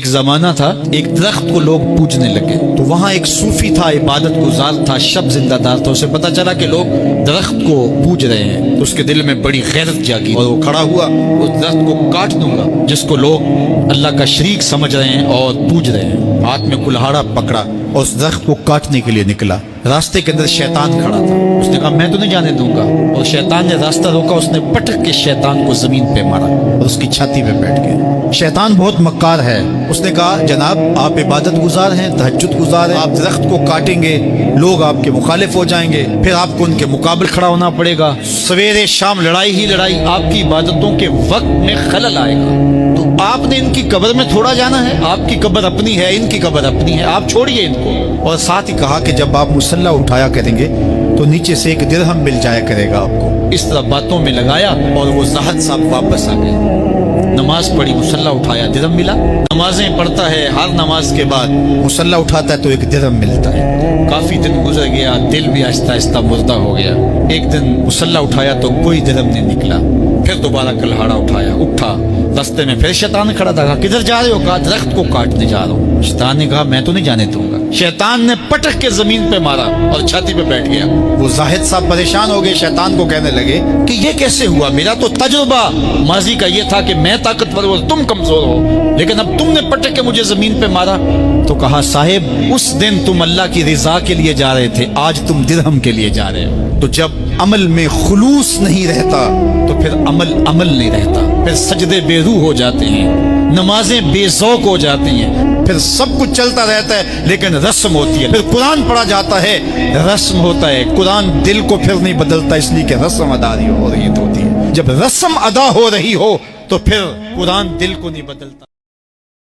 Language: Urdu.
ایک زمانہ تھا، ایک درخت کو لوگ پوجنے لگے، تو وہاں ایک صوفی تھا، عبادت گزار تھا، شب زندہ دار تھا۔ اسے پتا چلا کہ لوگ درخت کو پوج رہے ہیں، تو اس کے دل میں بڑی غیرت جاگی اور وہ کھڑا ہوا، اس درخت کو کاٹ دوں گا جس کو لوگ اللہ کا شریک سمجھ رہے ہیں اور پوج رہے ہیں۔ ہاتھ میں کلہاڑا پکڑا اور اس درخت کو کاٹنے کے لیے نکلا۔ راستے کے اندر شیطان کھڑا تھا، اس نے کہا میں تو نہیں جانے دوں گا، اور شیطان نے راستہ روکا، اس نے پٹک کے شیطان کو زمین پہ مارا اور اس کی چھاتی پہ بیٹھ گیا۔ شیطان بہت مکار ہے، اس نے کہا جناب آپ عبادت گزار ہیں، تہجد گزار ہیں، آپ درخت کو کاٹیں گے لوگ آپ کے مخالف ہو جائیں گے، پھر آپ کو ان کے مقابل کھڑا ہونا پڑے گا، سویرے شام لڑائی ہی لڑائی، آپ کی عبادتوں کے وقت میں خلل آئے گا، تو آپ نے ان کی قبر میں تھوڑا جانا ہے، آپ کی قبر اپنی ہے، ان کی قبر اپنی ہے، آپ چھوڑیے ان کو۔ اور ساتھ ہی کہا کہ جب آپ مصلی اٹھایا کریں گے تو نیچے سے ایک درہم مل جایا کرے گا آپ کو۔ اس طرح باتوں میں لگایا اور وہ زاہد صاحب واپس آ گئے، نماز پڑھی، مصلی اٹھایا، درہم ملا۔ نمازیں پڑھتا ہے، ہر نماز کے بعد مصلی اٹھاتا ہے تو ایک درہم ملتا ہے۔ کافی دن گزر گیا، دل بھی آہستہ آہستہ مردہ ہو گیا۔ ایک دن مصلی اٹھایا تو کوئی درہم نہیں نکلا، پھر دوبارہ کلہاڑا اٹھایا، اٹھا، رستے میں پھر شیطان کھڑا تھا، کہا کدھر جا رہے ہو؟ کہا درخت کو کاٹنے جا رہا ہوں۔ شیطان نے کہا میں تو نہیں جانے دوں گا۔ شیطان نے پٹک کے زمین پہ مارا اور چھاتی پہ بیٹھ گیا۔ وہ زاہد صاحب پریشان ہو گئے، شیطان کو کہنے لگے کہ یہ کیسے ہوا؟ میرا تو تجربہ ماضی کا یہ تھا کہ میں طاقتور ہوں، تم کمزور ہو، لیکن اب تم نے پٹک کے مجھے زمین پہ مارا۔ تو کہا صاحب اس دن تم اللہ کی رضا کے لیے جا رہے تھے، آج تم درہم کے لیے جا رہے ہو۔ تو جب عمل میں خلوص نہیں رہتا تو پھر عمل نہیں رہتا، پھر سجدے بے روح ہو جاتے ہیں، نمازیں بے ذوق ہو جاتی ہیں، پھر سب کچھ چلتا رہتا ہے لیکن رسم ہوتی ہے، پھر قرآن پڑھا جاتا ہے، رسم ہوتا ہے، قرآن دل کو پھر نہیں بدلتا، اس لیے کہ رسم ادا ہو رہی ہوتی ہے۔ جب رسم ادا ہو رہی ہو تو پھر قرآن دل کو نہیں بدلتا۔